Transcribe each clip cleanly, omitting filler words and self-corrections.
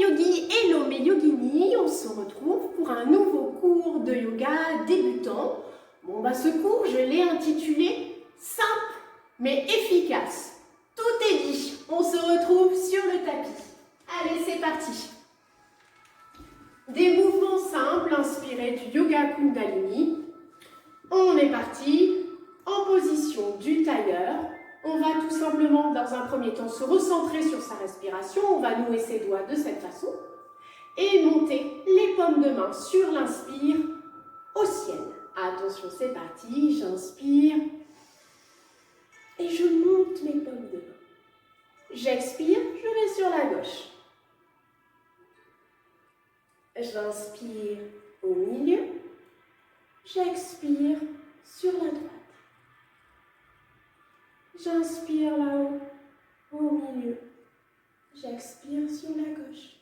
yogis, hello mes yoginis, on se retrouve pour un nouveau cours de yoga débutant. Bon ce cours je l'ai intitulé simple mais efficace. Tout est dit, on se retrouve sur le tapis. Allez c'est parti. Des mouvements simples inspirés du yoga Kundalini. On est parti en position du tailleur. On va tout simplement, dans un premier temps, se recentrer sur sa respiration. On va nouer ses doigts de cette façon et monter les paumes de main sur l'inspire au ciel. Attention, c'est parti. J'inspire et je monte mes paumes de main. J'expire, je vais sur la gauche. J'inspire au milieu. J'expire sur la droite. J'inspire là-haut, au milieu. J'expire sur la gauche.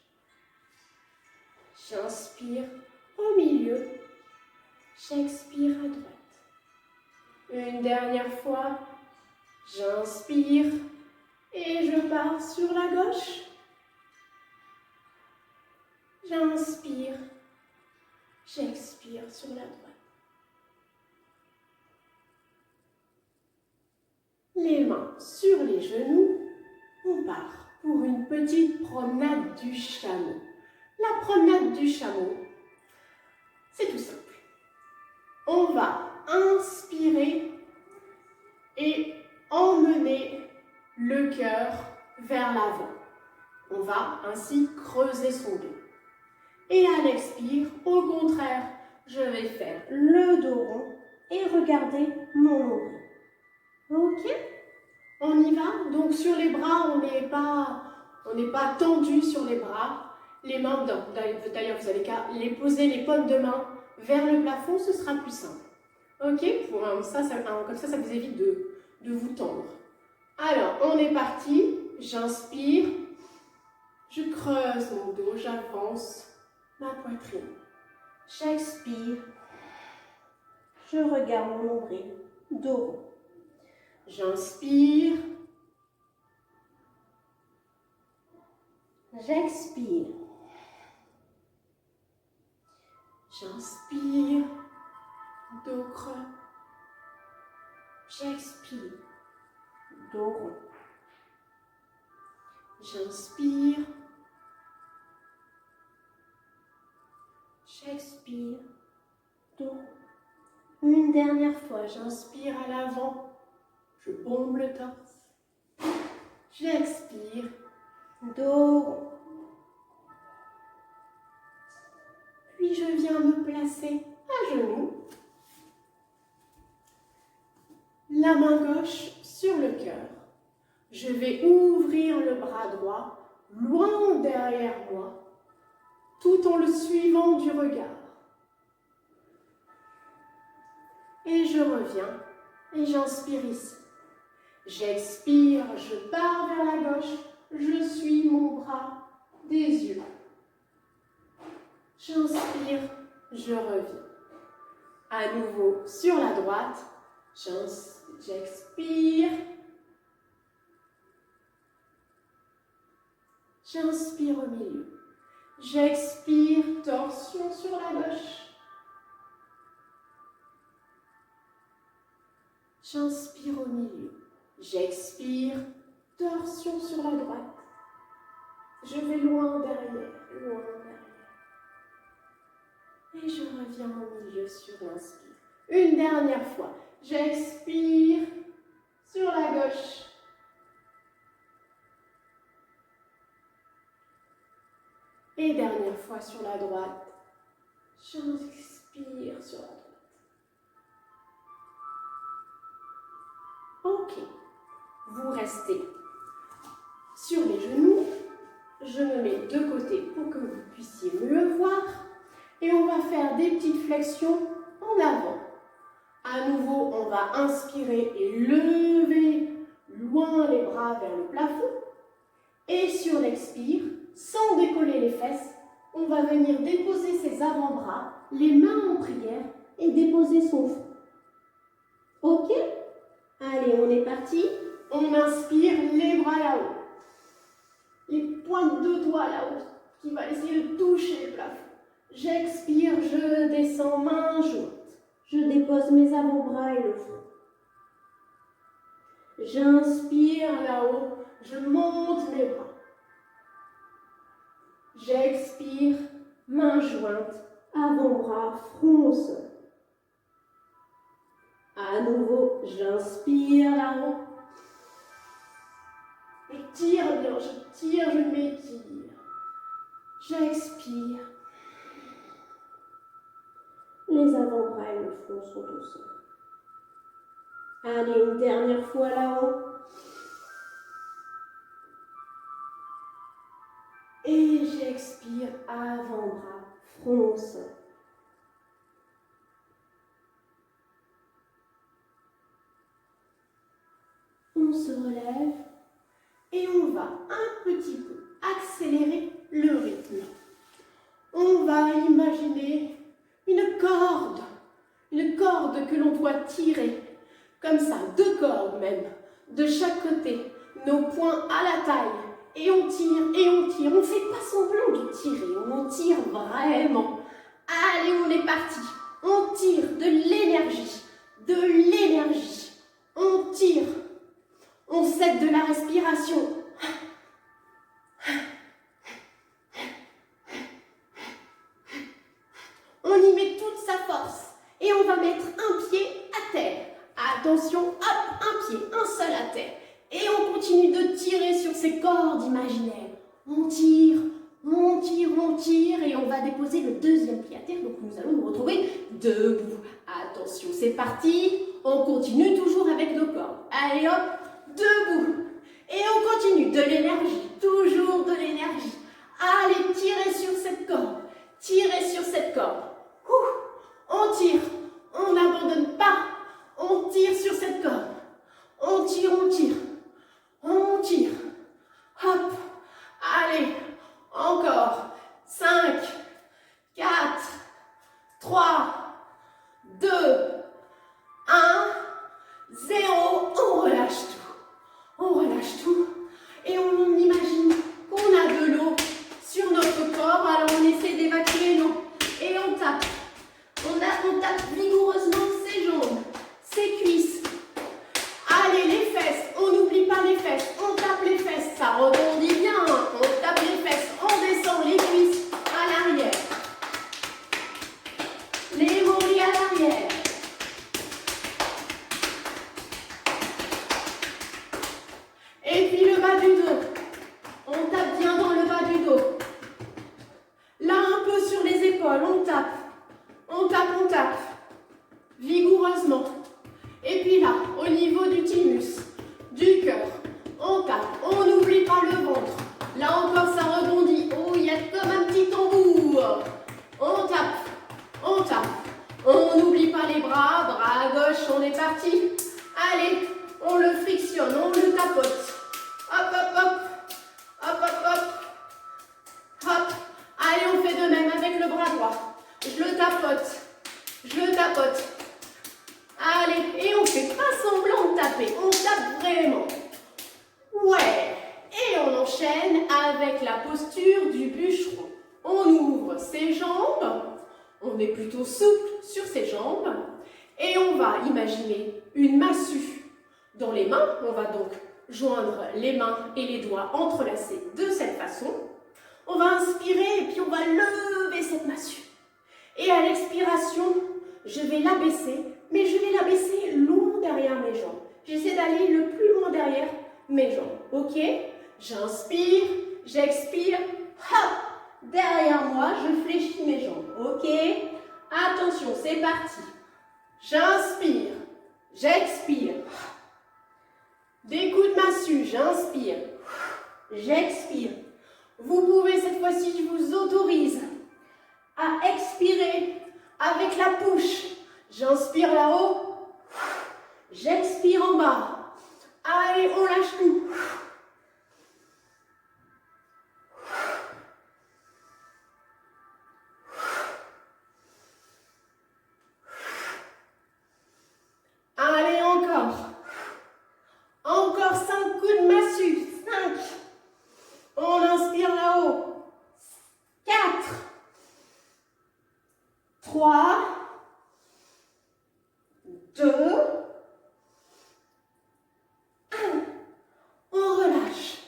J'inspire au milieu. J'expire à droite. Une dernière fois. J'inspire et je pars sur la gauche. J'inspire. J'expire sur la droite. Les mains sur les genoux, on part pour une petite promenade du chameau. La promenade du chameau, c'est tout simple. On va inspirer et emmener le cœur vers l'avant. On va ainsi creuser son dos. Et à l'expire, au contraire, je vais faire le dos rond et regarder mon nombril. Ok, on y va. Donc sur les bras, on n'est pas tendu sur les bras. Les mains, d'ailleurs vous avez qu'à les poser les paumes de main vers le plafond, ce sera plus simple. Ok, comme ça vous évite de vous tendre. Alors, on est parti. J'inspire, je creuse mon dos, j'avance ma poitrine. J'expire, je regarde mon nombril, dos rond. J'inspire, j'expire, j'inspire, dos creux, j'expire, dos rond, j'inspire, j'expire, dos rond. Une dernière fois, j'inspire à l'avant. Je bombe le torse, j'expire, dos rond. Puis je viens me placer à genoux, la main gauche sur le cœur. Je vais ouvrir le bras droit, loin derrière moi, tout en le suivant du regard. Et je reviens et j'inspire ici. J'expire, je pars vers la gauche, je suis mon bras des yeux. J'inspire, je reviens. À nouveau sur la droite, j'expire. J'inspire au milieu. J'expire, torsion sur la gauche. J'inspire au milieu. J'expire, torsion sur la droite. Je vais loin derrière, loin derrière. Et je reviens au milieu sur l'inspire. Une dernière fois. J'expire sur la gauche. Et dernière fois sur la droite. J'inspire sur la droite. Ok. Vous restez sur les genoux. Je me mets de côté pour que vous puissiez mieux voir. Et on va faire des petites flexions en avant. À nouveau, on va inspirer et lever loin les bras vers le plafond. Et sur l'expire, sans décoller les fesses, on va venir déposer ses avant-bras, les mains en prière et déposer son front. Ok? Allez, on est parti. On inspire, les bras là-haut. Les pointes de doigts là-haut qui va va essayer de toucher le plafond. J'expire, je descends, main jointe. Je dépose mes avant-bras et le front. J'inspire là-haut, je monte mes bras. J'expire, main jointe, avant-bras, front au sol. À nouveau, j'inspire là-haut. Je tire bien, je m'étire. J'expire. Les avant-bras et le front sont au sol. Allez, une dernière fois là-haut. Et j'expire, avant-bras, front au sol. On se relève et on va un petit peu accélérer le rythme. On va imaginer une corde que l'on doit tirer, comme ça, 2 cordes même, de chaque côté, nos poings à la taille, et on tire, on ne fait pas semblant de tirer, on tire vraiment. Allez, on est parti, on tire de l'énergie, on tire, on cède de la respiration. On y met toute sa force et on va mettre un pied à terre. Attention, hop, un pied, un seul à terre. Et on continue de tirer sur ces cordes imaginaires. On tire et on va déposer le 2e pied à terre. Donc nous allons nous retrouver debout. Attention, c'est parti. On continue toujours avec nos cordes. Allez hop, debout. Et on continue de l'énergie, toujours de l'énergie. Allez, tirez sur cette corde. Tirez sur cette corde. On tire, on n'abandonne pas. On tire sur cette corde. On tire. Hop. Allez, encore. 5, 4, 3, 2, 1, 0. On relâche tout. Et on imagine qu'on a de l'eau sur notre corps. Alors on essaie d'évacuer l'eau. Et on tape. On tape vigoureusement ses jambes, ses cuisses. Allez, les fesses. On n'oublie pas les fesses. On tape les fesses. Ça rebondit bien. On tape les fesses. On descend les cuisses à l'arrière. Les mollets à l'arrière. Et puis le bas du dos. On tape bien dans le bas du dos. Là, un peu sur les épaules. On tape. Vigoureusement. Et puis là, au niveau du thymus, du cœur, on tape. On n'oublie pas le ventre. Là encore, ça rebondit. Oh, il y a comme un petit tambour. On tape. On n'oublie pas les bras à gauche, on est parti. Allez, on le frictionne, on le tapote. Hop. Allez, on fait de même avec le bras droit. Je le tapote. Allez, et on fait pas semblant de taper. On tape vraiment. Ouais. Et on enchaîne avec la posture du bûcheron. On ouvre ses jambes. On est plutôt souple sur ses jambes. Et on va imaginer une massue dans les mains. On va donc joindre les mains et les doigts entrelacés de cette façon. On va inspirer et puis on va lever cette massue. Et à l'expiration, je vais l'abaisser, mais je vais l'abaisser loin derrière mes jambes. J'essaie d'aller le plus loin derrière mes jambes. Ok? J'inspire, j'expire, hop! Derrière moi, je fléchis mes jambes. Ok? Attention, c'est parti. J'inspire, j'expire. Des coups de massue, j'inspire, j'expire. Vous pouvez cette fois-ci, je vous autorise à expirer avec la bouche. J'inspire là-haut, j'expire en bas. Allez, on lâche tout. Allez, encore. Encore 5 coups de massue. 5. On inspire là-haut. 3, 2, 1. On relâche.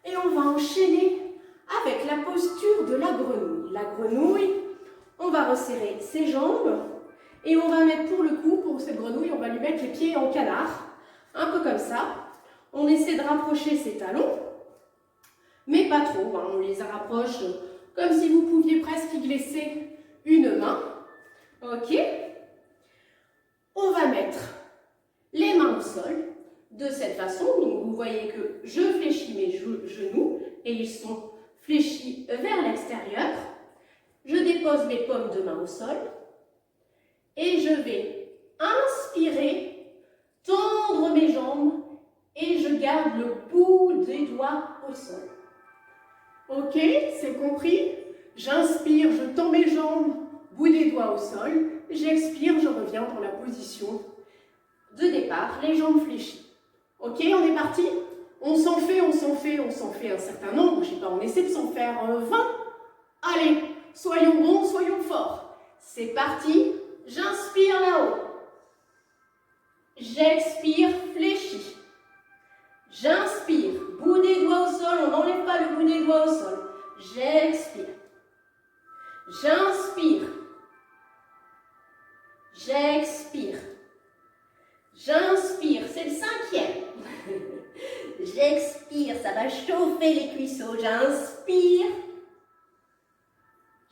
Et on va enchaîner avec la posture de la grenouille. La grenouille, on va resserrer ses jambes et on va mettre pour le coup, pour cette grenouille, on va lui mettre les pieds en canard. Un peu comme ça. On essaie de rapprocher ses talons, mais pas trop. Hein. On les rapproche comme si vous pouviez presque y glisser une main. Ok. On va mettre les mains au sol de cette façon. Donc vous voyez que je fléchis mes genoux et ils sont fléchis vers l'extérieur. Je dépose mes paumes de main au sol et je vais inspirer, tendre mes jambes et je garde le bout des doigts au sol. Ok, c'est compris? J'inspire, je tends mes jambes, bout des doigts au sol. J'expire, je reviens dans la position de départ, les jambes fléchies. Ok, on est parti? On s'en fait un certain nombre. Je sais pas, on essaie de s'en faire 20. Allez, soyons bons, soyons forts. C'est parti. J'inspire là-haut. J'expire, fléchi. J'inspire, bout des doigts au sol, on n'enlève pas le bout des doigts au sol. J'expire. J'inspire. J'expire. J'inspire, c'est le 5e. J'expire, ça va chauffer les cuisseaux. J'inspire.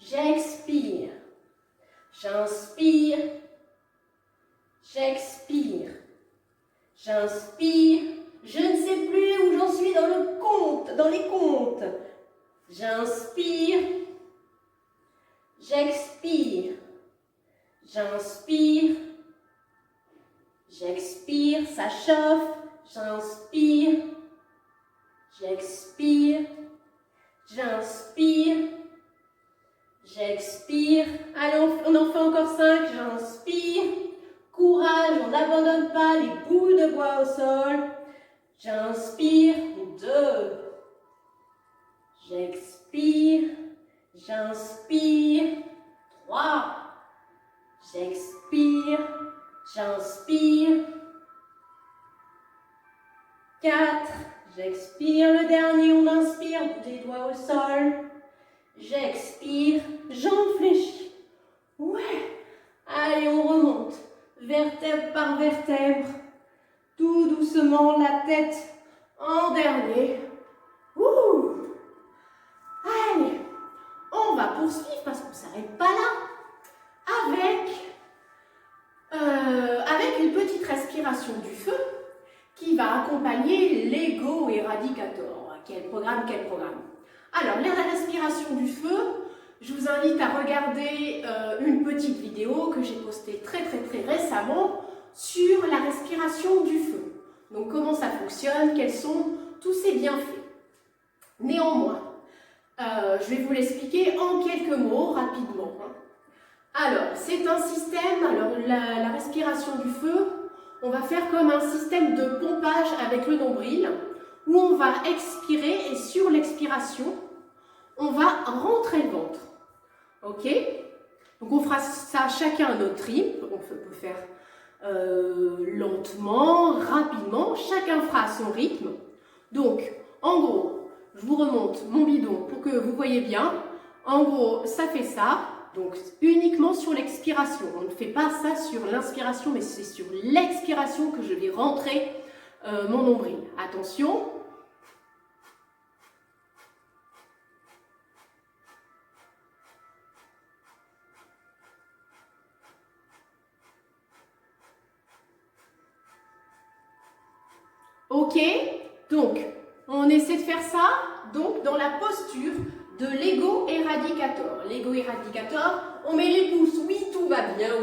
J'expire. J'inspire. J'expire. J'inspire. Je ne sais plus où j'en suis dans le compte, dans les comptes. J'inspire. J'expire. J'inspire. J'expire, ça chauffe. J'inspire. J'expire. J'inspire. J'expire. Allez, on en fait encore 5. J'inspire. Courage, on n'abandonne pas les bouts de bois au sol. J'inspire. 2. J'expire. J'inspire. 3. J'expire. J'inspire. 4. J'expire. Le dernier, on inspire. Bout des doigts au sol. J'expire. Jambes fléchies. Ouais. Allez, on remonte. Vertèbre par vertèbre. Tout doucement, la tête en dernier. Ouh. Allez, on va poursuivre parce qu'on ne s'arrête pas là. Avec une petite respiration du feu qui va accompagner l'ego éradicator. Quel programme? Alors, la respiration du feu, je vous invite à regarder une petite vidéo que j'ai postée très récemment sur la respiration du feu. Donc, comment ça fonctionne, quels sont tous ces bienfaits. Néanmoins, je vais vous l'expliquer en quelques mots, rapidement. Alors, c'est un système, la respiration du feu, on va faire comme un système de pompage avec le nombril, où on va expirer et sur l'expiration, on va rentrer le ventre. Ok? Donc, on fera ça chacun à notre rythme, on peut faire lentement, rapidement, chacun fera à son rythme. Donc, en gros, je vous remonte mon bidon pour que vous voyez bien. En gros, ça fait ça, donc uniquement sur l'expiration. On ne fait pas ça sur l'inspiration, mais c'est sur l'expiration que je vais rentrer mon nombril. Attention. Ok, donc on essaie de faire ça donc dans la posture de l'ego éradicator. L'ego éradicator, on met les pouces, oui tout va bien,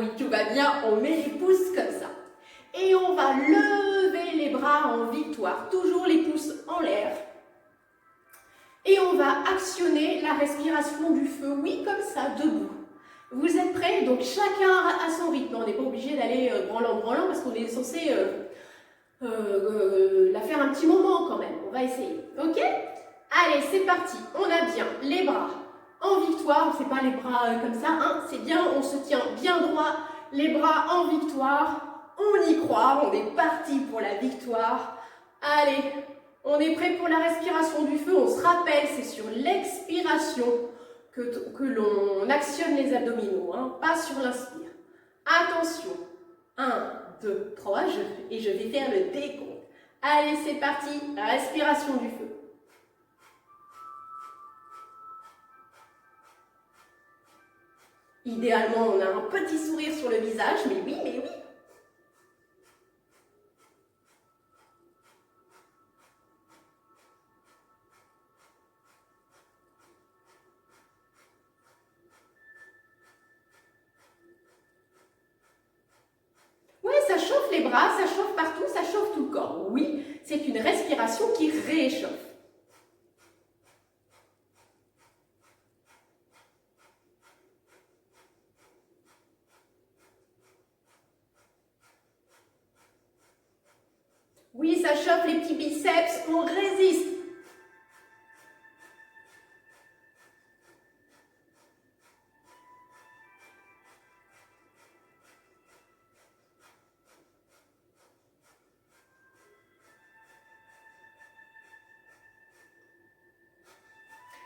on met les pouces comme ça. Et on va lever les bras en victoire, toujours les pouces en l'air. Et on va actionner la respiration du feu, oui comme ça, debout. Vous êtes prêts? Donc chacun à son rythme, on n'est pas obligé d'aller branlant parce qu'on est censé la faire un petit moment quand même, on va essayer, ok? Allez, c'est parti, on a bien les bras en victoire. victoire. On ne fait pas les bras comme ça, hein. C'est bien, on se tient bien droit, les bras en victoire. On y croit, on est parti pour la victoire. Allez, on est prêt pour la respiration du feu. On se rappelle, c'est sur l'expiration que l'on actionne les abdominaux, hein, pas sur l'inspire. Attention, 1, 2, 3, et je vais faire le décompte. Allez, c'est parti, respiration du feu. Idéalement, on a un petit sourire sur le visage, mais oui, mais oui. Oui, ça chauffe les bras, ça chauffe partout, ça chauffe tout le corps. Oui, c'est une respiration qui réchauffe. Oui, ça chauffe les petits biceps, on résiste.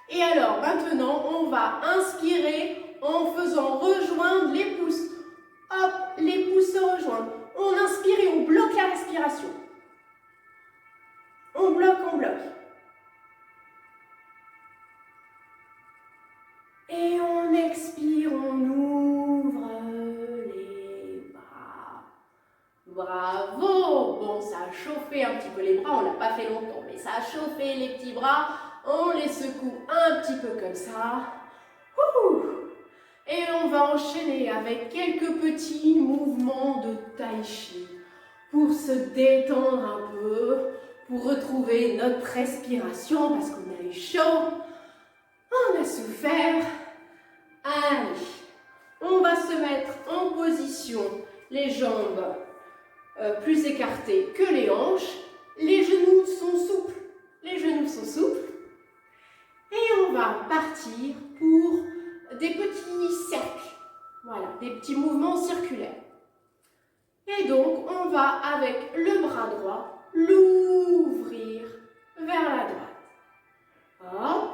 Et alors, maintenant, on va inspirer en faisant rejoindre les pouces. Hop, les pouces se rejoignent. On inspire et on bloque la respiration. On bloque, on bloque. Et on expire, on ouvre les bras. Bravo! Bon, ça a chauffé un petit peu les bras, on l'a pas fait longtemps, mais ça a chauffé les petits bras. On les secoue un petit peu comme ça. Ouh. Et on va enchaîner avec quelques petits mouvements de tai chi pour se détendre un peu, pour retrouver notre respiration parce qu'on a eu chaud, on a souffert. Allez, on va se mettre en position, les jambes plus écartées que les hanches. Les genoux sont souples, les genoux sont souples. Et on va partir pour des petits cercles, voilà, des petits mouvements circulaires. Et donc, on va avec le bras droit l'ouvrir vers la droite. Hop.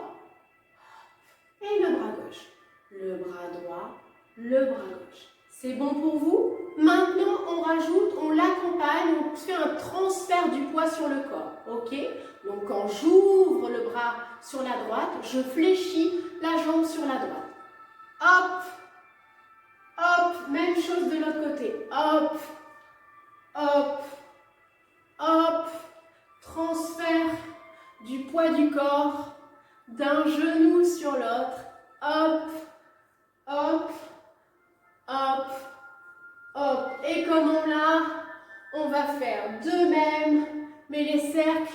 Et le bras gauche. Le bras droit, le bras gauche. C'est bon pour vous? Maintenant, on rajoute, on l'accompagne, on fait un transfert du poids sur le corps. Ok? Donc, quand j'ouvre le bras sur la droite, je fléchis la jambe sur la droite. Hop! Hop! Même chose de l'autre côté. Hop! Hop! Hop! Transfert du poids du corps d'un genou sur l'autre. Hop! Hop! Hop! Hop! Et comme on l'a, on va faire de même, mais les cercles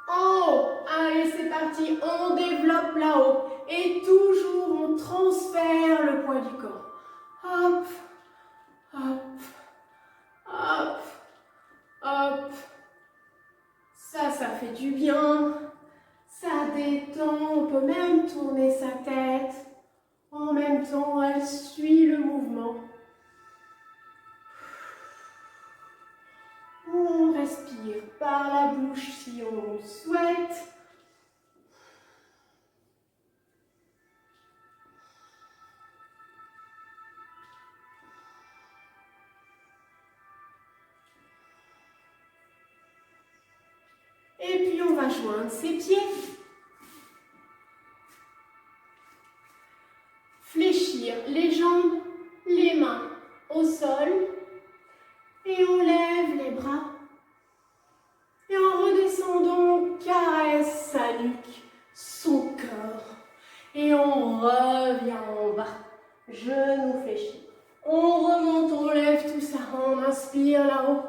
en haut. Allez, c'est parti, on développe là-haut. Et toujours, on transfère le poids du corps. Hop! Hop! Hop! Hop! Ça fait du bien. Ça détend. On peut même tourner sa tête. En même temps, elle suit le mouvement. On respire par la bouche si on le souhaite. Et puis on va joindre ses pieds. Fléchir les jambes, les mains au sol. Et on lève les bras. Et en redescendant, on caresse sa nuque, son corps. Et on revient en bas. Genoux fléchis. On remonte, on lève tout ça. On inspire là-haut.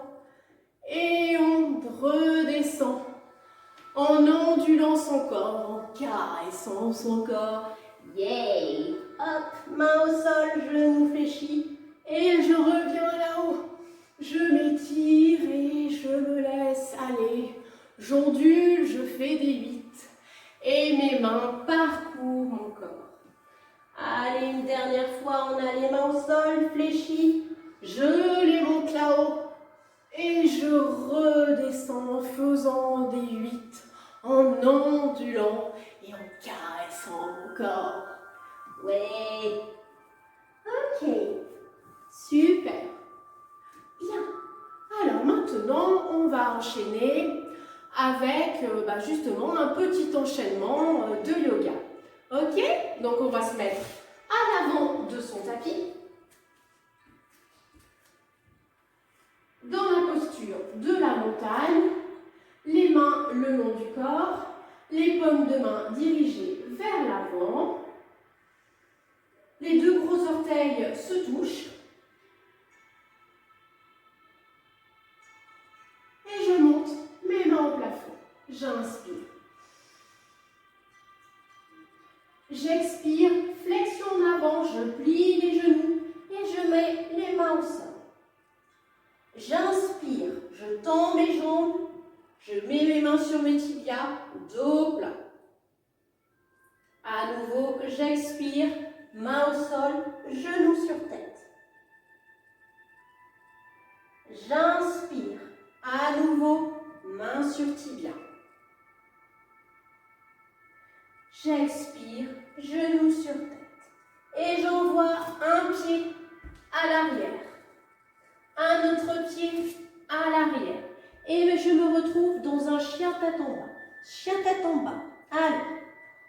Et on redescend. En ondulant son corps, en caressant son corps. Yay! Hop, main au sol, genoux fléchis. Et je reviens là-haut. Je m'étire et je me laisse aller. J'ondule, je fais des 8. Et mes mains parcourent mon corps. Allez, une dernière fois, on a les mains au sol, fléchies. Je les monte là-haut et je redescends en faisant des 8, en ondulant et en caressant mon corps. Ouais. Ok. Super. Bien. Alors maintenant, on va enchaîner avec justement un petit enchaînement de yoga. Ok? Donc on va se mettre à l'avant de son tapis, dans la posture de la montagne, les mains le long du corps, les paumes de main dirigées vers l'avant, les deux gros orteils se touchent, et je monte mes mains au plafond. J'inspire. J'expire, flexion en avant, je plie les genoux et je mets les mains au sol. J'inspire, je tends mes jambes, je mets mes mains sur mes tibias, dos plat. À nouveau, j'expire, main au sol, genoux sur tête. J'inspire, à nouveau, main sur tibia. J'expire, genoux sur tête. Et j'envoie un pied à l'arrière. Un autre pied à l'arrière. Et je me retrouve dans un chien tête en bas. Chien tête en bas. Allez,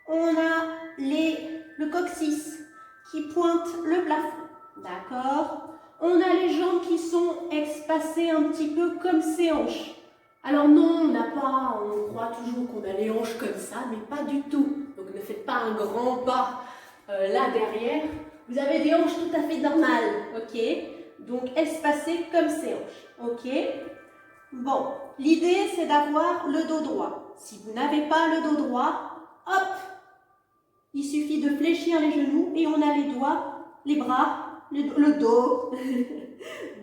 on a le coccyx qui pointe le plafond. D'accord? On a les jambes qui sont espacées un petit peu comme ces hanches. Alors non, on croit toujours qu'on a les hanches comme ça, mais pas du tout. Donc ne faites pas un grand pas là derrière. Vous avez des hanches tout à fait normales, ok? Donc espacées comme ces hanches, ok? Bon, l'idée c'est d'avoir le dos droit. Si vous n'avez pas le dos droit, hop, il suffit de fléchir les genoux et on a les doigts, les bras, le dos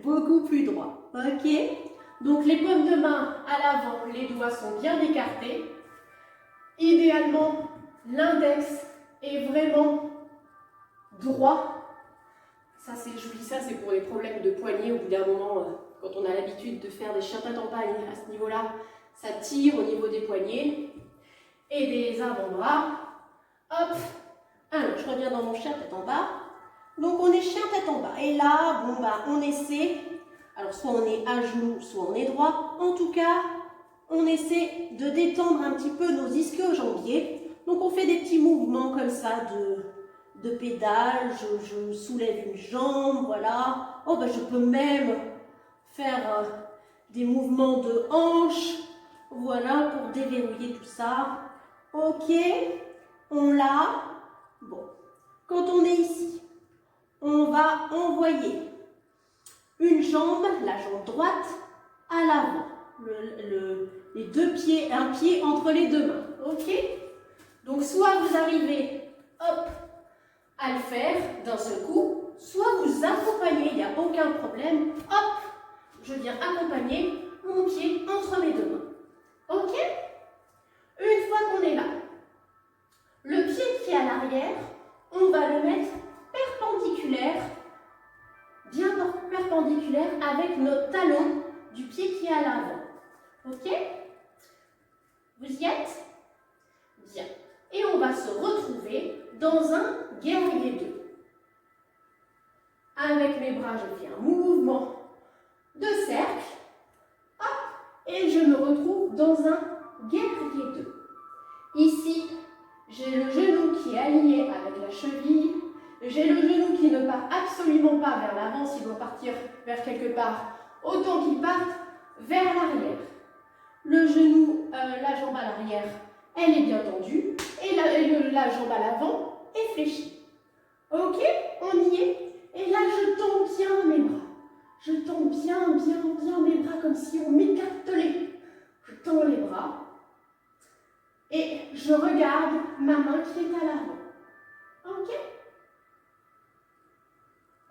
beaucoup plus droit, ok? Donc les paumes de main à l'avant, les doigts sont bien écartés. Idéalement, l'index est vraiment droit. Ça, je vous dis ça, c'est pour les problèmes de poignet. Au bout d'un moment, quand on a l'habitude de faire des chiens tête en bas à ce niveau-là, ça tire au niveau des poignets et des avant-bras. Hop. Alors, je reviens dans mon chien tête en bas. Donc, on est chien tête en bas. Et là, on essaie. Alors, soit on est à genoux, soit on est droit. En tout cas, on essaie de détendre un petit peu nos ischio-jambiers. Donc, on fait des petits mouvements comme ça de pédale. Je soulève une jambe, voilà. Oh, je peux même faire des mouvements de hanche, voilà, pour déverrouiller tout ça. Ok, on l'a. Bon, quand on est ici, on va envoyer une jambe, la jambe droite, à l'avant. Les deux pieds, un pied entre les deux mains. Ok? Donc, soit vous arrivez, hop, à le faire d'un seul coup, soit vous accompagnez, il n'y a aucun problème. Hop, je viens accompagner mon pied entre mes deux mains. Ok? Une fois qu'on est là, le pied qui est à l'arrière, on va le mettre perpendiculaire, bien perpendiculaire avec notre talon du pied qui est à l'avant. Ok? Vous y êtes? Bien. Et on va se retrouver dans un guerrier 2. Avec mes bras, je fais un mouvement de cercle. Hop, et je me retrouve dans un guerrier 2. Ici, j'ai le genou qui est aligné avec la cheville. J'ai le genou qui ne part absolument pas vers l'avant. S'il doit partir vers quelque part, autant qu'il parte vers l'arrière. Le genou, la jambe à l'arrière, elle est bien tendue. Et la jambe à l'avant est fléchie. Ok, on y est. Et là, je tends bien mes bras. Je tends bien mes bras comme si on m'écartelait. Je tends les bras. Et je regarde ma main qui est à l'avant. Ok?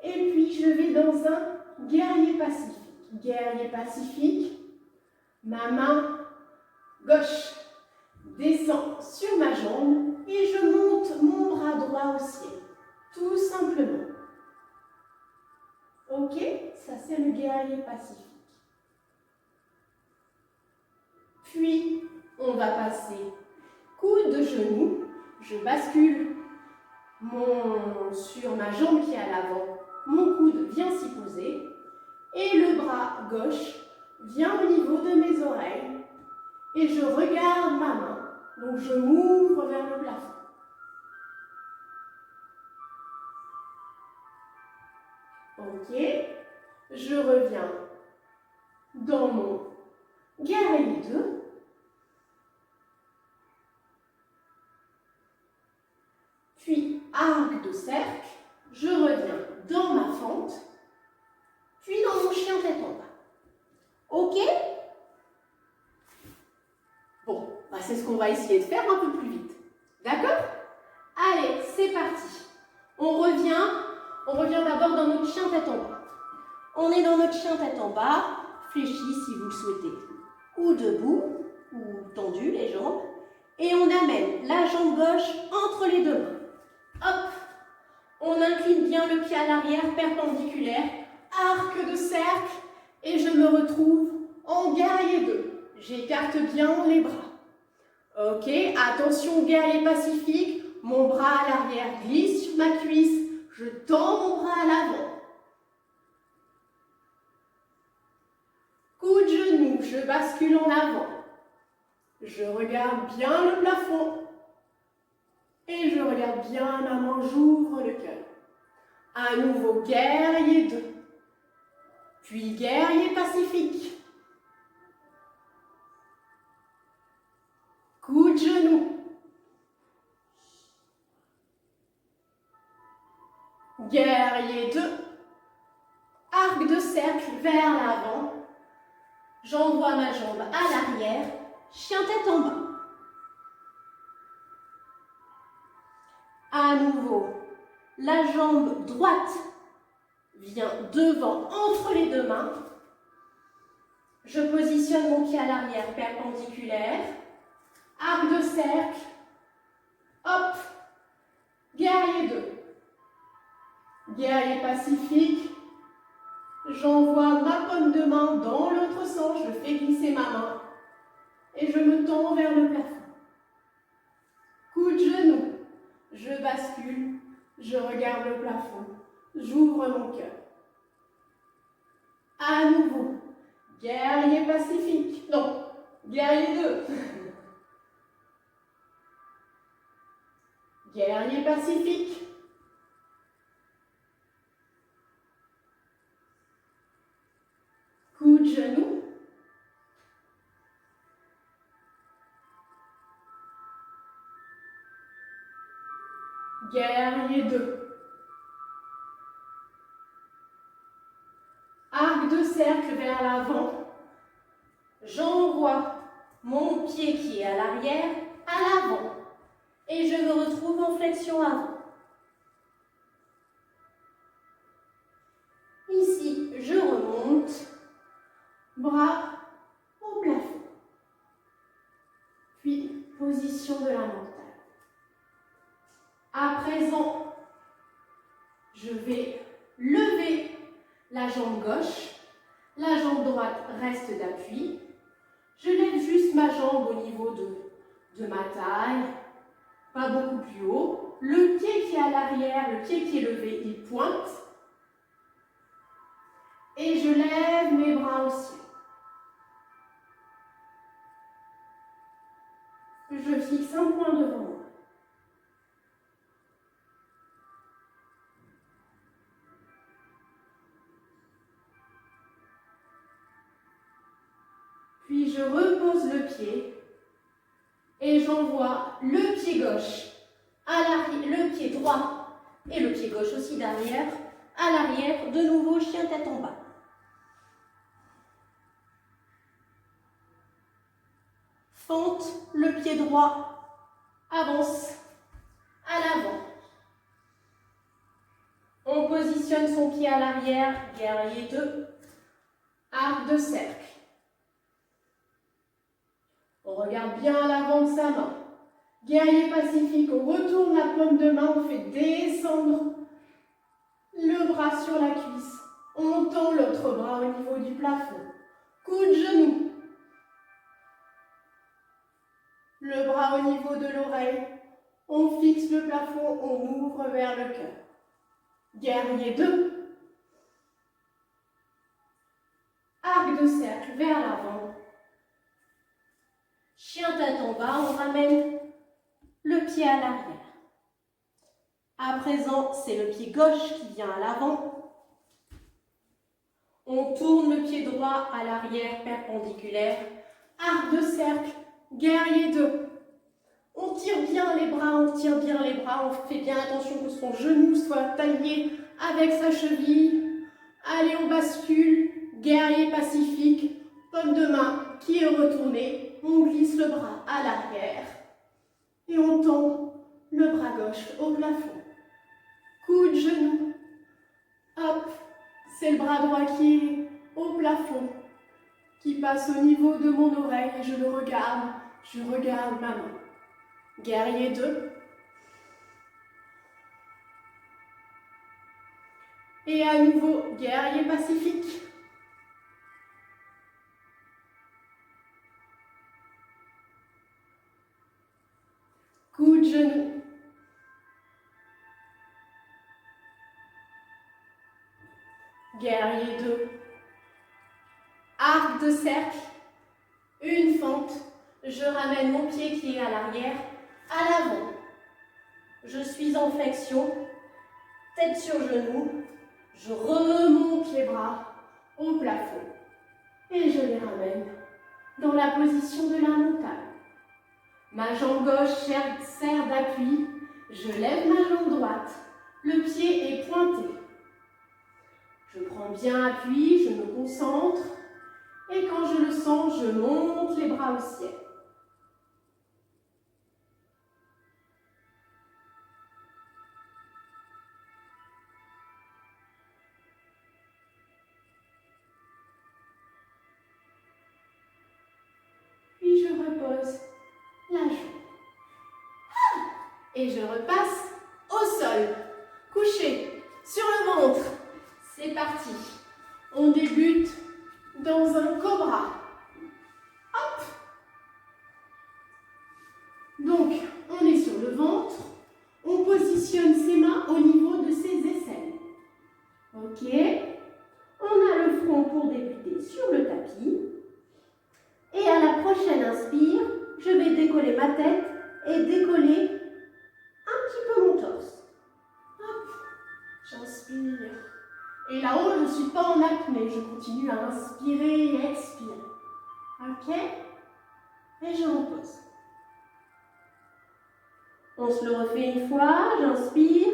Et puis, je vais dans un guerrier pacifique. Guerrier pacifique. Ma main gauche descend sur ma jambe et je monte mon bras droit au ciel. c'est le guerrier pacifique. Puis, on va passer coude de genou, je bascule sur ma jambe qui est à l'avant, mon coude vient s'y poser et le bras gauche vient au niveau de mes oreilles et je regarde ma main, donc je m'ouvre vers le plafond. Ok, je reviens dans mon guerrier 2. Puis arc de cercle, je reviens dans ma fente, puis dans mon chien tête en bas. Ok? Bon, bah c'est ce qu'on va essayer de faire un peu plus vite. D'accord? Allez, c'est parti. On revient d'abord dans notre chien tête en bas. On est dans notre chien tête en bas, fléchi si vous le souhaitez, ou debout, ou tendu les jambes, et on amène la jambe gauche entre les deux mains. Hop, on incline bien le pied à l'arrière, perpendiculaire, arc de cercle, et je me retrouve en guerrier 2. J'écarte bien les bras. Ok, attention, guerrier pacifique, mon bras à l'arrière glisse sur ma cuisse, je tends mon bras à l'avant. Coup de genou, je bascule en avant. Je regarde bien le plafond. Et je regarde bien ma main, j'ouvre le cœur. À nouveau, guerrier 2. Puis guerrier pacifique. Coup de genou. Guerrier 2. Arc de cercle vers l'avant. J'envoie ma jambe à l'arrière. Chien tête en bas. À nouveau, la jambe droite vient devant entre les deux mains. Je positionne mon pied à l'arrière perpendiculaire. Arc de cercle. Hop. Guerrier 2. Guerrier pacifique. J'envoie ma paume de main dans l'autre sens. Je fais glisser ma main. Et je me tends vers le plafond. Coup de genou. Je bascule, je regarde le plafond, j'ouvre mon cœur. À nouveau, guerrier pacifique. Non, guerrier 2. Guerrier pacifique. Coup de genou. Guerrier 2. Arc de cercle vers l'avant. J'envoie mon pied qui est à l'arrière, à l'avant. Et je me retrouve en flexion avant. Ici, je remonte. Bras au plafond. Puis, position de la mentale. À présent, je vais lever la jambe gauche, la jambe droite reste d'appui. Je lève juste ma jambe au niveau de ma taille, pas beaucoup plus haut. Le pied qui est à l'arrière, le pied qui est levé, il pointe. Et je lève mes bras au ciel. Je fixe un point devant moi. Puis je repose le pied et j'envoie le pied gauche à l'arrière, le pied droit et le pied gauche aussi derrière, à l'arrière, de nouveau chien tête en bas. Fente, le pied droit avance à l'avant. On positionne son pied à l'arrière, guerrier 2, arc de cercle. On regarde bien à l'avant de sa main. Guerrier pacifique, on retourne la paume de main, on fait descendre le bras sur la cuisse. On tend l'autre bras au niveau du plafond. Coup de genou. Le bras au niveau de l'oreille. On fixe le plafond, on ouvre vers le cœur. Guerrier 2. Arc de cercle vers l'avant. Chien tête en bas, on ramène le pied à l'arrière. À présent, c'est le pied gauche qui vient à l'avant. On tourne le pied droit à l'arrière perpendiculaire. Arc de cercle, guerrier 2. On tire bien les bras, on tire bien les bras. On fait bien attention que son genou soit taillé avec sa cheville. Allez, on bascule. Guerrier pacifique. Paume de main qui est retournée. On glisse le bras à l'arrière. Et on tend le bras gauche au plafond. Coup de genou. Hop, c'est le bras droit qui est au plafond, qui passe au niveau de mon oreille et je le regarde. Je regarde ma main. Guerrier 2. Et à nouveau, guerrier pacifique. Coup de genou. Guerrier 2. Arc de cercle. Une fente. Je ramène mon pied qui est à l'arrière, à l'avant. Je suis en flexion. Tête sur genou. Je remonte les bras au plafond. Et je les ramène dans la position de la montagne. Ma jambe gauche sert d'appui. Je lève ma jambe droite. Le pied est pointé. Je prends bien appui, je me concentre. Et quand je le sens, je monte les bras au ciel. Puis je repose la jambe. Et je repasse au sol. Couché sur le ventre. C'est parti. On débute dans un cobra. Hop. Donc, on est sur le ventre. On positionne ses mains au niveau de ses aisselles. Ok. On a le front pour débuter sur le tapis. Et à la prochaine inspire, je vais décoller ma tête et décoller un petit peu mon torse. Hop. J'inspire. Et là-haut, je ne suis pas en apnée. Je continue à inspirer et expirer. Ok? Et je repose. On se le refait une fois. J'inspire.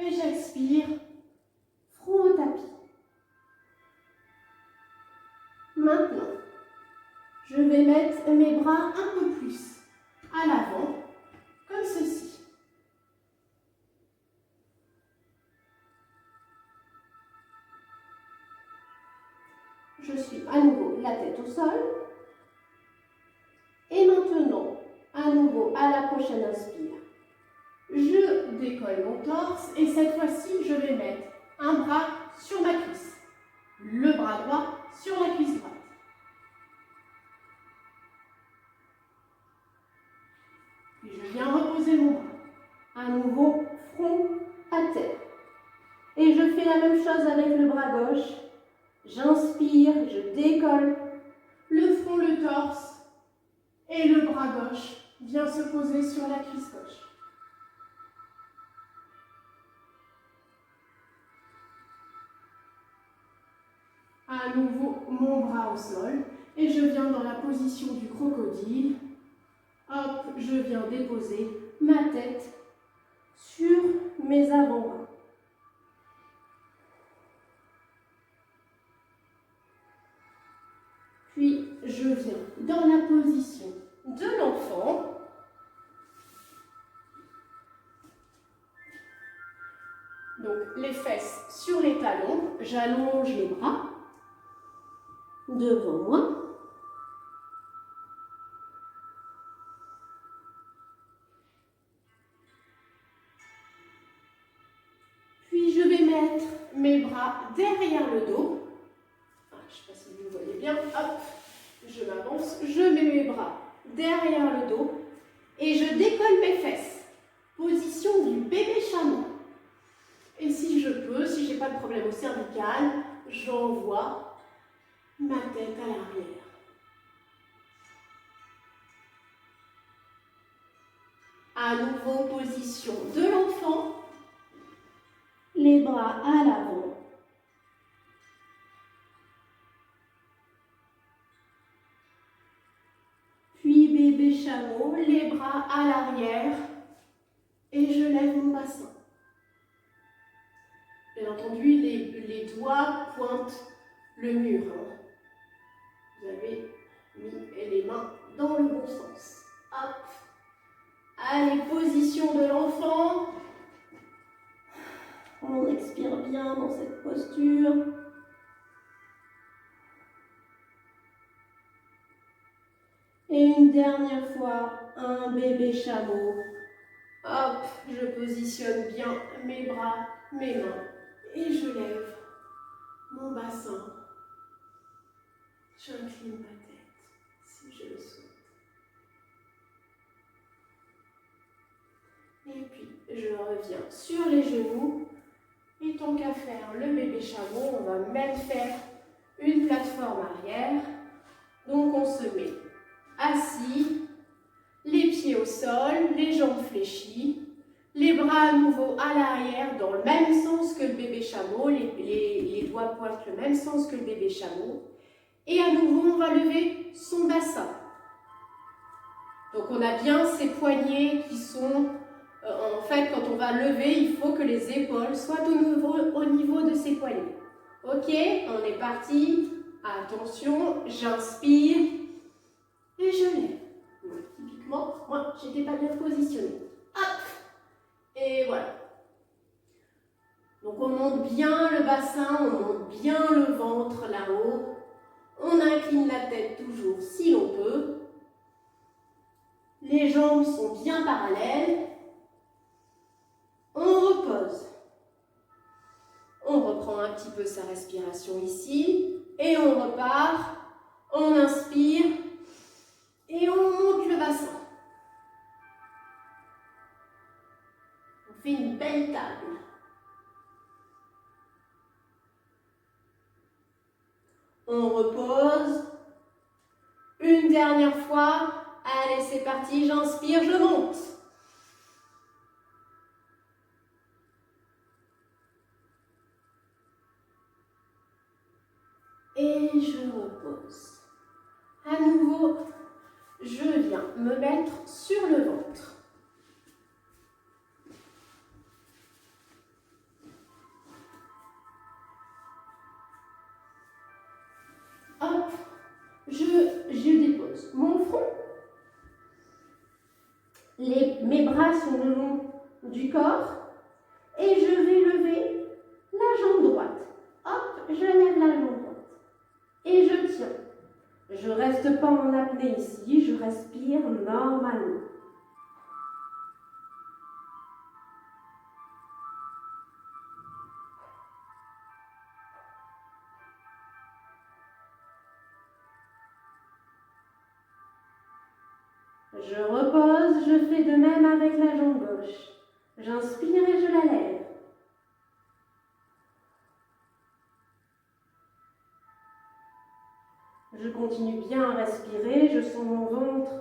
Et j'expire. Front au tapis. Maintenant, je vais mettre mes bras un peu plus à l'avant, comme ceci. Je suis à nouveau la tête au sol. Et maintenant, à nouveau, à la prochaine inspire, je décolle mon torse et cette fois-ci, je vais mettre un bras sur ma cuisse, le bras droit sur la cuisse droite. Puis je viens reposer mon bras. À nouveau, front à terre. Et je fais la même chose avec le bras gauche. J'inspire, je décolle le front, le torse. Et le bras gauche vient se poser sur la cuisse gauche. À nouveau, mon bras au sol. Et je viens dans la position du crocodile. Hop, je viens déposer ma tête sur mes avant-bras. Puis, je viens dans la position de l'enfant. Donc, les fesses sur les talons. J'allonge les bras devant moi. mettre mes bras derrière le dos. Je ne sais pas si vous le voyez bien. Hop, je m'avance. Je mets mes bras derrière le dos et je décolle mes fesses. Position du bébé chameau. Et si je peux, si je n'ai pas de problème au cervical, j'envoie ma tête à l'arrière. À nouveau, position de l'enfant. Les bras à l'avant. Puis bébé chameau, les bras à l'arrière. Et je lève mon bassin. Bien entendu, les doigts pointent le mur. Vous avez mis les mains dans le bon sens. Hop. Allez, position de l'enfant. On expire bien dans cette posture. Et une dernière fois, un bébé chameau. Hop, je positionne bien mes bras, mes mains. Et je lève mon bassin. J'incline ma tête, si je le souhaite. Et puis, je reviens sur les genoux. Et tant qu'à faire le bébé chameau, on va même faire une plateforme arrière. Donc, on se met assis, les pieds au sol, les jambes fléchies, les bras à nouveau à l'arrière dans le même sens que le bébé chameau, les doigts pointent le même sens que le bébé chameau. Et à nouveau, on va lever son bassin. Donc, on a bien ces poignets qui sont... en fait, quand on va lever, il faut que les épaules soient au niveau de ses poignets. Ok, on est parti. Attention, j'inspire et je lève. Donc, typiquement, moi, je n'étais pas bien positionnée. Hop, et voilà. Donc, on monte bien le bassin, on monte bien le ventre là-haut. On incline la tête toujours si l'on peut. Les jambes sont bien parallèles. On repose. On reprend un petit peu sa respiration ici. Et on repart. On inspire. Et on monte le bassin. On fait une belle table. On repose. Une dernière fois. Allez, c'est parti. J'inspire, je monte. Et je repose. À nouveau, je viens me mettre sur le ventre. Hop, je dépose mon front. Mes bras sont le long du corps. Et je vais lever la jambe droite. Hop, je lève la jambe droite. Et je tiens. Je ne reste pas en apnée ici, je respire normalement. Je repose, je fais de même avec la jambe gauche. J'inspire et je la lève. Je continue bien à respirer, je sens mon ventre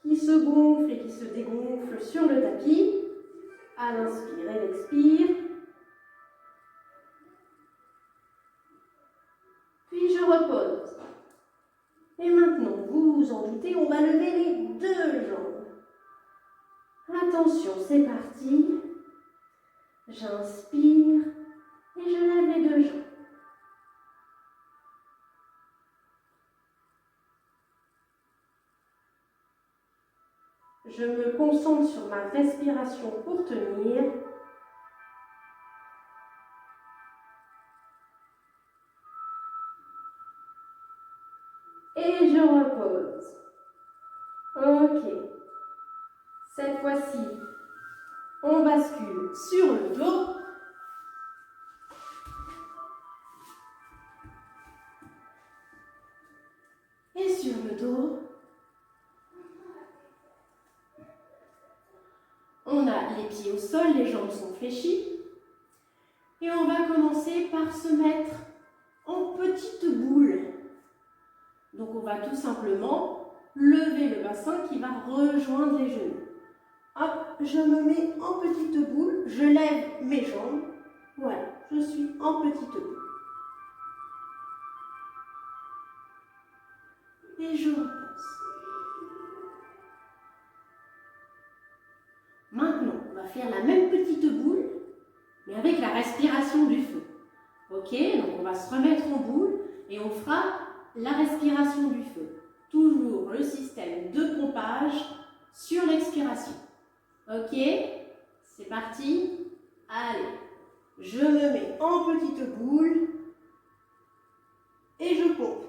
qui se gonfle et qui se dégonfle sur le tapis. À l'inspire et l'expire. Puis je repose. Et maintenant, vous vous en doutez, on va lever les deux jambes. Attention, c'est parti. J'inspire et je lève les deux jambes. Je me concentre sur ma respiration pour tenir. Et je repose. Ok. Cette fois-ci, on bascule sur le dos. On a les pieds au sol, les jambes sont fléchies. Et on va commencer par se mettre en petite boule. Donc on va tout simplement lever le bassin qui va rejoindre les genoux. Hop, je me mets en petite boule, je lève mes jambes. Voilà, je suis en petite boule. Et je repose. Maintenant, on va faire la même petite boule, mais avec la respiration du feu. Ok, donc on va se remettre en boule et on fera la respiration du feu. Toujours le système de pompage sur l'expiration. Ok, c'est parti. Allez, je me mets en petite boule et je pompe.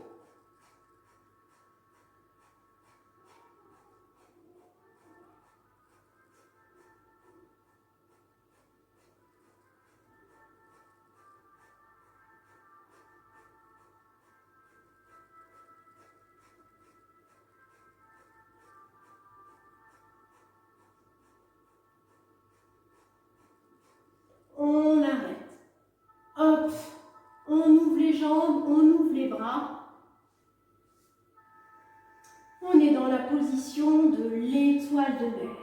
On arrête. Hop, on ouvre les jambes, on ouvre les bras. On est dans la position de l'étoile de mer.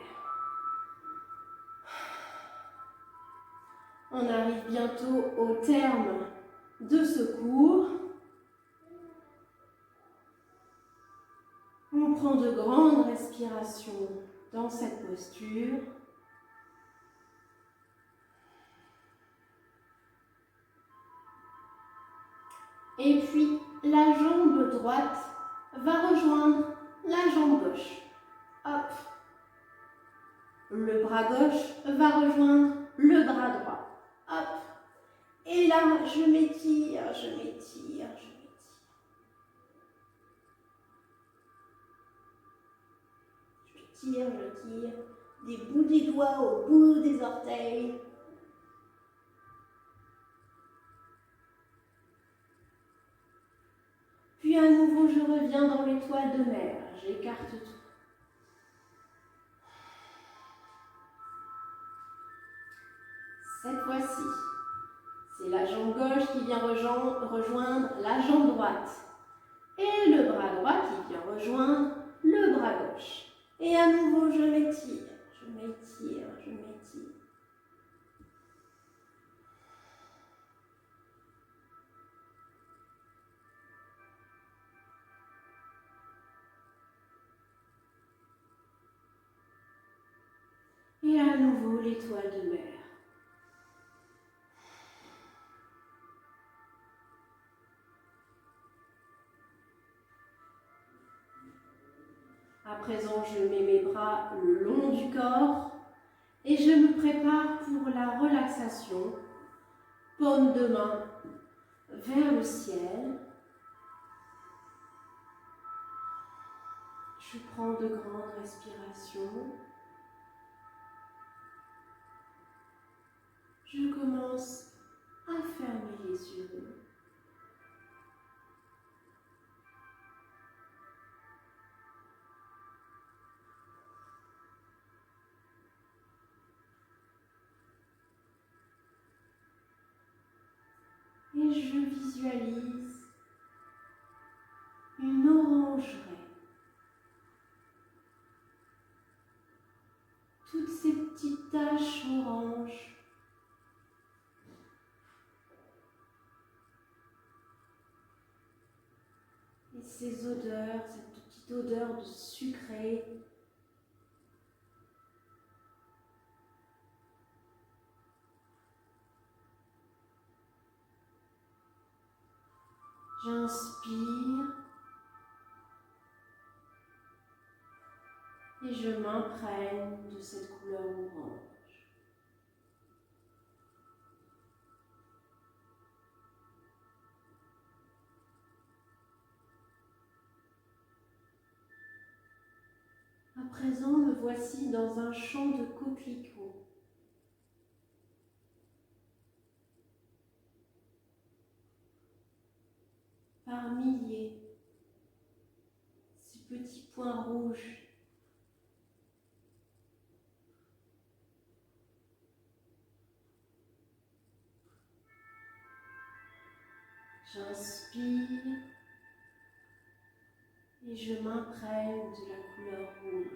On arrive bientôt au terme de ce cours. On prend de grandes respirations dans cette posture. Et puis, la jambe droite va rejoindre la jambe gauche. Hop. Le bras gauche va rejoindre le bras droit. Hop. Et là, je m'étire, je m'étire, je m'étire. Je tire, des bouts des doigts au bout des orteils. Puis à nouveau, je reviens dans l'étoile de mer. J'écarte tout. Cette fois-ci, c'est la jambe gauche qui vient rejoindre la jambe droite. Et le bras droit qui vient rejoindre le bras gauche. Et à nouveau, je m'étire, je m'étire, je m'étire. Et à nouveau, l'étoile de mer. À présent, je mets mes bras le long du corps et je me prépare pour la relaxation. Paume de main vers le ciel. Je prends de grandes respirations. Je commence à fermer les yeux. Et je visualise une orangerie. Toutes ces petites taches oranges. Et ces odeurs, cette petite odeur de sucré. J'inspire et je m'imprègne de cette couleur orange. À présent, me voici dans un champ de coquelicots. Par milliers, ces petits points rouges J'inspire et je m'imprègne de la couleur rouge.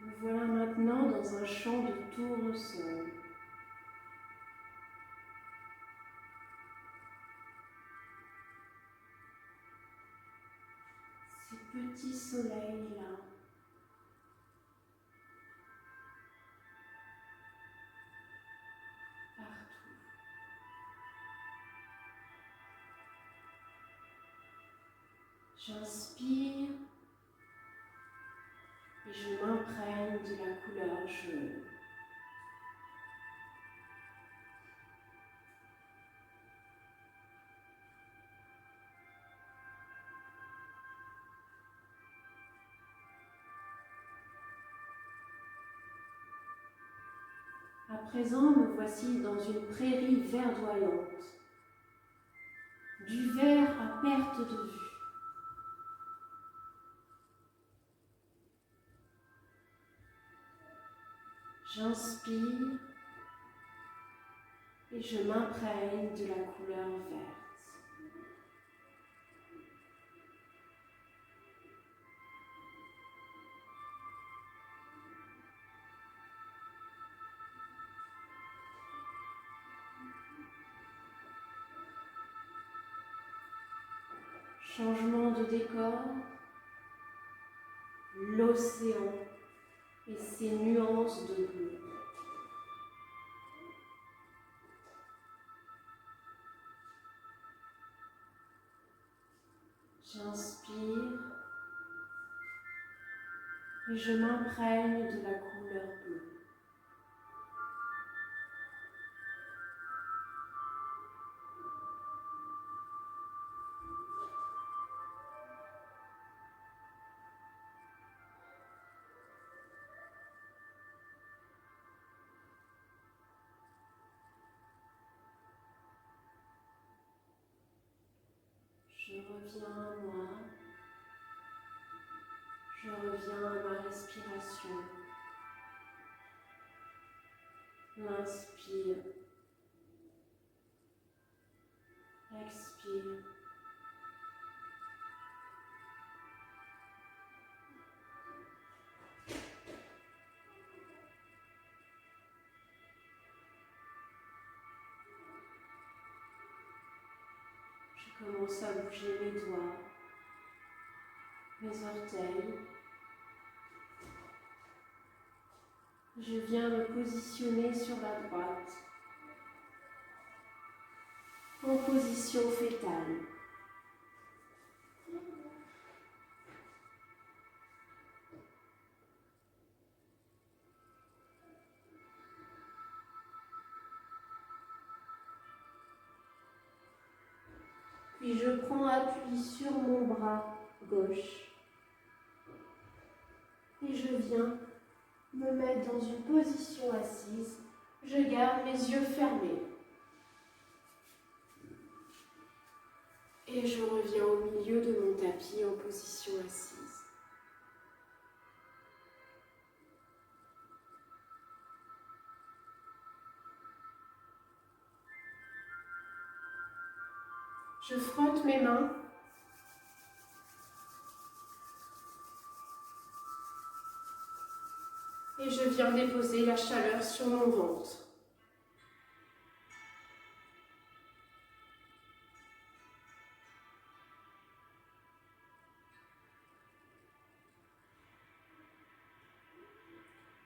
Me voilà maintenant dans un champ de tournesol. Ces petits soleils-là, partout. J'inspire et je m'imprègne de la couleur jaune. À présent, me voici dans une prairie verdoyante, du vert à perte de vue. J'inspire et je m'imprègne de la couleur verte. Changement de décor, l'océan et ses nuances de bleu. J'inspire et je m'imprègne de la couleur bleue. Je reviens à moi, je reviens à ma respiration. L'inspire, expire. Je commence à bouger mes doigts, mes orteils. Je viens me positionner sur la droite, en position fétale. Puis je prends appui sur mon bras gauche et je viens me mettre dans une position assise. Je garde les yeux fermés. Et je reviens au milieu de mon tapis en position assise. Je frotte mes mains. Et je viens déposer la chaleur sur mon ventre.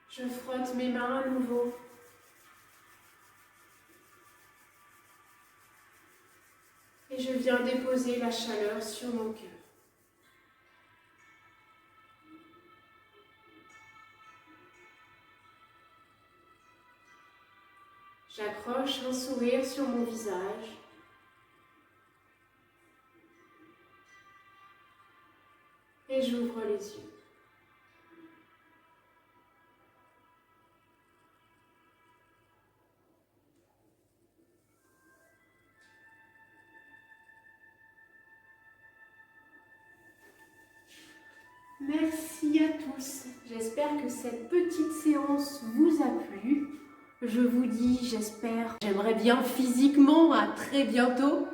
Je frotte mes mains à nouveau. Et je viens déposer la chaleur sur mon cœur. J'accroche un sourire sur mon visage. Et j'ouvre les yeux. Merci à tous. J'espère que cette petite séance vous a plu. Je vous dis, j'aimerais bien physiquement, à très bientôt.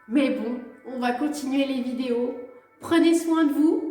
Mais bon, on va continuer les vidéos. Prenez soin de vous